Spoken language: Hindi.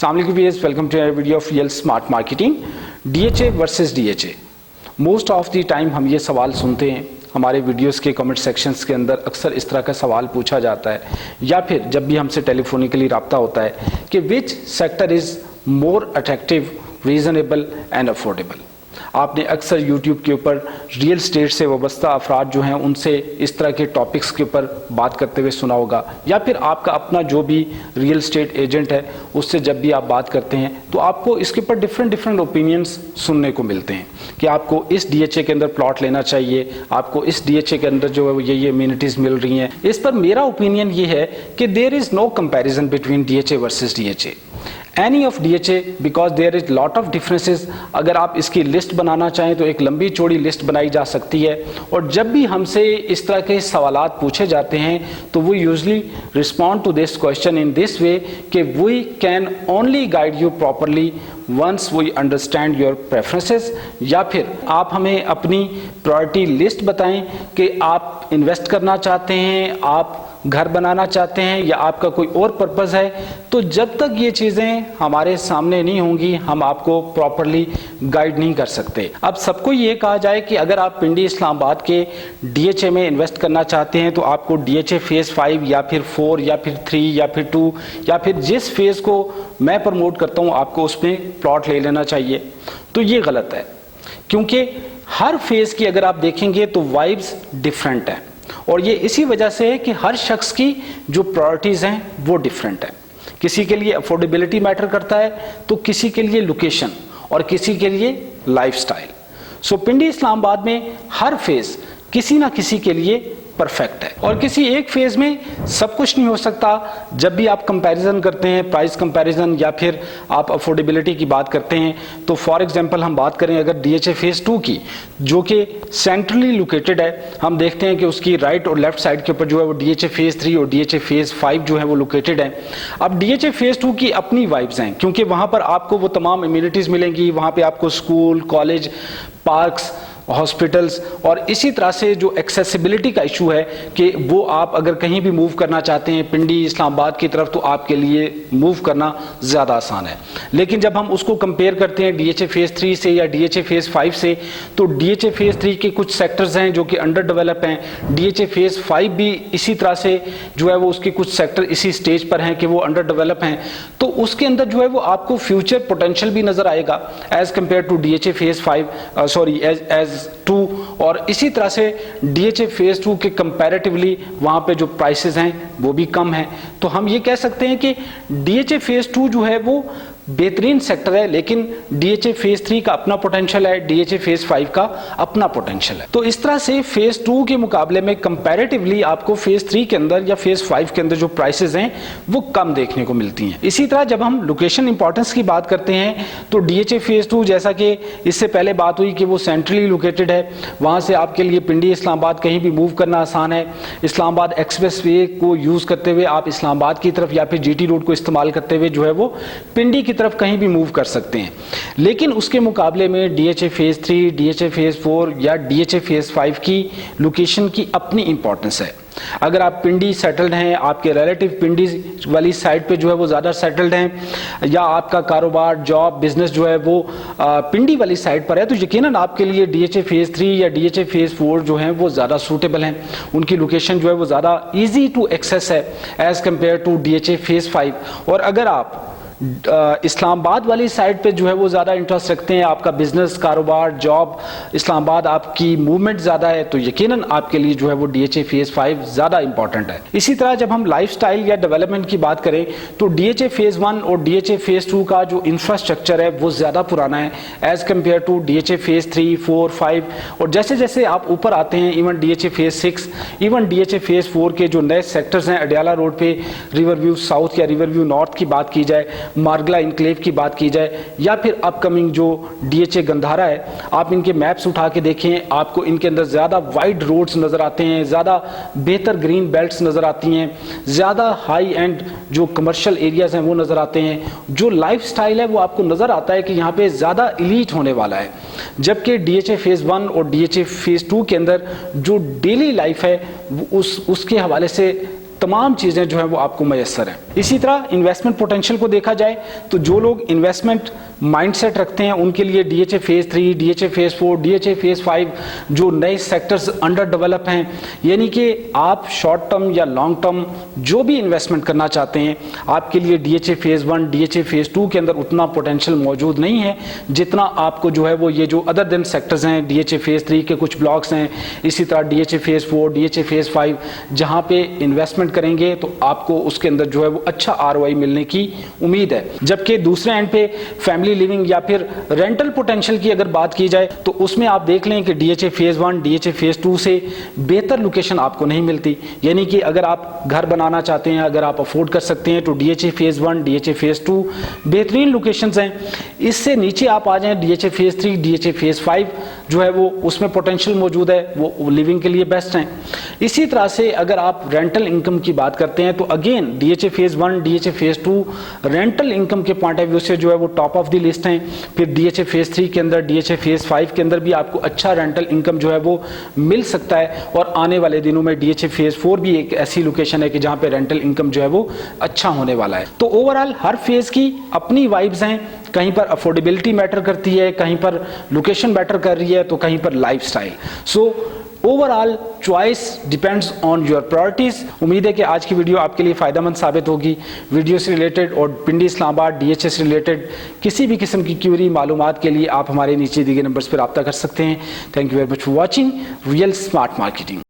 अस्सलाम वालेकुम viewers, welcome to our video of real smart marketing. DHA versus DHA, most of the time हम ये सवाल सुनते हैं हमारे वीडियोस के कमेंट सेक्शंस के अंदर। अक्सर इस तरह का सवाल पूछा जाता है या फिर जब भी हमसे टेलीफोनिकली रब्ता होता है कि which sector is more attractive, reasonable and affordable. आपने अक्सर यूट्यूब के ऊपर रियल स्टेट से वाबस्ता अफराद जो हैं उनसे इस तरह के टॉपिक्स के ऊपर बात करते हुए सुना होगा, या फिर आपका अपना जो भी रियल स्टेट एजेंट है उससे जब भी आप बात करते हैं तो आपको इसके ऊपर डिफरेंट ओपिनियंस सुनने को मिलते हैं कि आपको इस डीएचए के अंदर प्लॉट लेना चाहिए, आपको इस डीएचए के अंदर जो है वो ये अम्यूनिटीज़ मिल रही हैं। इस पर मेरा ओपिनियन ये है कि there is no comparison between DHA versus DHA, any of DHA, because there is lot of differences. अगर आप इसकी लिस्ट बनाना चाहें तो एक लंबी चौड़ी लिस्ट बनाई जा सकती है, और जब भी हमसे इस तरह के सवालात पूछे जाते हैं तो वो usually respond to this question in this way कि we can only guide you properly once we understand your preferences, या फिर आप हमें अपनी प्रायोरिटी लिस्ट बताएं कि आप इन्वेस्ट करना चाहते हैं, आप घर बनाना चाहते हैं, या आपका कोई और पर्पज़ है। तो जब तक ये चीज़ें हमारे सामने नहीं होंगी हम आपको प्रॉपरली गाइड नहीं कर सकते। अब सबको ये कहा जाए कि अगर आप पिंडी इस्लामाबाद के डीएचए में इन्वेस्ट करना चाहते हैं तो आपको डीएचए फेज़ 5 या फिर 4 या फिर 3 या फिर 2 या फिर जिस फेज़ को मैं प्रमोट करता हूँ आपको उसमें प्लॉट ले लेना चाहिए। तो ये गलत है, क्योंकि हर फेज़ की अगर आप देखेंगे तो वाइब्स डिफरेंट हैं, और ये इसी वजह से है कि हर शख्स की जो प्रायोरिटीज़ हैं वो डिफरेंट है। किसी के लिए अफोर्डेबिलिटी मैटर करता है तो किसी के लिए लोकेशन और किसी के लिए लाइफस्टाइल। सो पिंडी इस्लामाबाद में हर फेज़ किसी ना किसी के लिए परफेक्ट है, और किसी एक फेज़ में सब कुछ नहीं हो सकता। जब भी आप कंपैरिजन करते हैं, प्राइस कंपैरिजन या फिर आप अफोर्डेबिलिटी की बात करते हैं, तो फॉर एग्जांपल हम बात करें अगर डीएचए फेज़ 2 की, जो कि सेंट्रली लोकेटेड है, हम देखते हैं कि उसकी राइट और लेफ्ट साइड के ऊपर जो है वो डीएचए फेज़ 3 और डीएचए फेज़ 5 जो है वो लोकेटेड है। अब डीएचए फेज़ 2 की अपनी वाइब्स हैं, क्योंकि वहाँ पर आपको वो तमाम इम्यूनिटीज़ मिलेंगी, वहाँ पर आपको स्कूल, कॉलेज, पार्क्स, हॉस्पिटल्स, और इसी तरह से जो एक्सेसिबिलिटी का इशू है कि वो आप अगर कहीं भी मूव करना चाहते हैं पिंडी इस्लामाबाद की तरफ तो आपके लिए मूव करना ज़्यादा आसान है। लेकिन जब हम उसको कंपेयर करते हैं डीएचए फेज़ 3 से या डीएचए फेज़ 5 से, तो डीएचए फेज़ 3 के कुछ सेक्टर्स हैं जो कि अंडर डेवलप हैं। डीएचए फेज़ 5 भी इसी तरह से जो है वो उसके कुछ सेक्टर इसी स्टेज पर हैं कि वो अंडर डेवलप हैं, तो उसके अंदर जो है वो आपको फ्यूचर पोटेंशियल भी नज़र आएगा as compare to DHA phase 5 एज 2। और इसी तरह से डीएचए फेज़ 2 के कंपैरेटिवली वहाँ पे जो प्राइसेस हैं वो भी कम हैं। तो हम ये कह सकते हैं कि डीएचए फेज़ 2 जो है वो बेहतरीन सेक्टर है, लेकिन डीएचए फेज़ 3 का अपना पोटेंशियल है, डीएचए फेज़ 5 का अपना पोटेंशियल है। तो इस तरह से फेज़ 2 के मुकाबले में कंपैरेटिवली आपको फेज़ 3 के अंदर या फेज़ 5 के अंदर जो प्राइसेस हैं वो कम देखने को मिलती हैं। इसी तरह जब हम लोकेशन इंपॉर्टेंस की बात करते हैं तो डीएचए फेज़ 2, जैसा कि इससे पहले बात हुई कि वो सेंट्रली लोकेटेड है, वहाँ से आपके लिए पिंडी इस्लामाबाद कहीं भी मूव करना आसान है। इस्लामाबाद एक्सप्रेस वे को यूज़ करते हुए आप इस्लामाबाद की तरफ या फिर जीटी रोड को इस्तेमाल करते हुए जो है वो पिंडी की तरफ कहीं भी मूव कर सकते हैं। लेकिन उसके मुकाबले में डीएचए फेज़ 3, डीएचए फेज़ 4 या डीएचए फेज़ 5 की लोकेशन की अपनी इंपॉर्टेंस है। अगर आप पिंडी सेटल्ड हैं, आपके रिलेटिव पिंडी वाली साइड पे जो है वो ज़्यादा सेटल्ड हैं, या आपका कारोबार, जॉब, बिजनेस जो है वो पिंडी वाली साइड पर है, तो यकीनन आपके लिए डीएचए फेज़ 3 या डीएचए फेज़ 4 जो हैं वो ज़्यादा सूटेबल हैं। उनकी लोकेशन जो है वो ज़्यादा ईजी टू एक्सेस है as compare to DHA phase 5। और अगर आप इस्लामाबाद वाली साइड पे जो है वो ज़्यादा इंटरेस्ट रखते हैं, आपका बिजनेस, कारोबार, जॉब, इस्लामाबाद आपकी मूवमेंट ज़्यादा है, तो यकीनन आपके लिए जो है वो डीएचए फेज़ 5 ज़्यादा इंपॉर्टेंट है। इसी तरह जब हम लाइफस्टाइल या डेवलपमेंट की बात करें तो डीएचए फेज़ 1 और डीएचए फेज़ 2 का जो इंफ्रास्ट्रक्चर है वो ज़्यादा पुराना है as compare to DHA phase 3, 4, 5। और जैसे जैसे आप ऊपर आते हैं, even DHA phase 6, even DHA phase 4 के जो नए सेक्टर्स हैं, अडियाला रोड पे रिवर व्यू साउथ या रिवर व्यू नॉर्थ की बात की जाए, मार्गला इनक्लेव की बात की जाए, या फिर अपकमिंग जो डीएचए गंधारा है, आप इनके मैप्स उठा के देखें, आपको इनके अंदर ज़्यादा वाइड रोड्स नज़र आते हैं, ज़्यादा बेहतर ग्रीन बेल्ट्स नज़र आती हैं, ज़्यादा हाई एंड जो कमर्शियल एरियाज़ हैं वो नज़र आते हैं। जो लाइफ स्टाइल है वो आपको नज़र आता है कि यहाँ पे ज़्यादा इलीट होने वाला है। जबकि डीएचए फेज़ 1 और डीएचए फेज़ 2 के अंदर जो डेली लाइफ है उसके हवाले से तमाम चीज़ें जो है वो आपको मैसर हैं। इसी तरह इन्वेस्टमेंट पोटेंशियल को देखा जाए तो जो लोग इन्वेस्टमेंट माइंडसेट रखते हैं उनके लिए DHA phase 3, DHA phase 4, DHA phase 5 जो नए सेक्टर्स अंडर डेवलप हैं, यानी कि आप शॉर्ट टर्म या लॉन्ग टर्म जो भी इन्वेस्टमेंट करना चाहते हैं आपके लिए डीएचए फेज़ 1, डीएचए फेज़ 2 के अंदर उतना पोटेंशियल मौजूद नहीं है जितना आपको जो है वो ये जो अदर दिन सेक्टर्स हैं, डीएचए फेज़ 3 के कुछ ब्लॉक्स हैं, इसी तरह डीएचए फेज़ 4, डीएचए फेज़ 5 जहां पे इन्वेस्टमेंट करेंगे तो आपको उसके अंदर जो है वो अच्छा आरओआई मिलने की उम्मीद है। जबकि दूसरे एंड पे फैमिली लिविंग या फिर रेंटल पोटेंशियल की अगर बात की जाए तो उसमें आप देख लें कि डीएचए फेज़ 1, डीएचए फेज़ 2 से बेहतर लोकेशन आपको नहीं मिलती, यानी कि अगर आप घर बनाना चाहते हैं, अगर आप अफोर्ड कर सकते हैं तो डीएचए फेज़ 1, डीएचए फेज़ 2 बेहतरीन लोकेशंस हैं। इससे नीचे आप आ जाएं डीएचए फेज़ 3, डीएचए फेज़ 5 जो है वो उसमें पोटेंशियल मौजूद है, वो लिविंग के लिए बेस्ट हैं। इसी तरह से अगर आप रेंटल इनकम की बात करते हैं तो again DHA phase 1, DHA phase 2 rental income के पॉइंट ऑफ व्यू से जो है वो टॉप ऑफ द लिस्ट हैं। फिर डीएचए फेज़ 3 के अंदर, डीएचए फेज़ 5 के अंदर भी आपको अच्छा रेंटल इनकम जो है वो मिल सकता है, और आने वाले दिनों में डीएचए फेज़ 4 भी एक ऐसी लोकेशन है कि जहां पे रेंटल इनकम जो है वो अच्छा होने वाला है। तो ओवरऑल हर फेज़ की अपनी वाइब्स हैं, कहीं पर अफोर्डेबिलिटी मैटर करती है, कहीं पर लोकेशन मैटर कर रही है, तो कहीं पर lifestyle. So overall choice depends on your priorities. उम्मीद है कि आज की वीडियो आपके लिए फ़ायदेमंद साबित होगी। वीडियो से रिलेटेड और पिंडी इस्लामाबाद डीएचए से रिलेटेड किसी भी किस्म की क्यूरी मालूमात के लिए आप हमारे नीचे दिए गए नंबर्स पर रब्ता कर सकते हैं। Thank you very much for watching real smart marketing.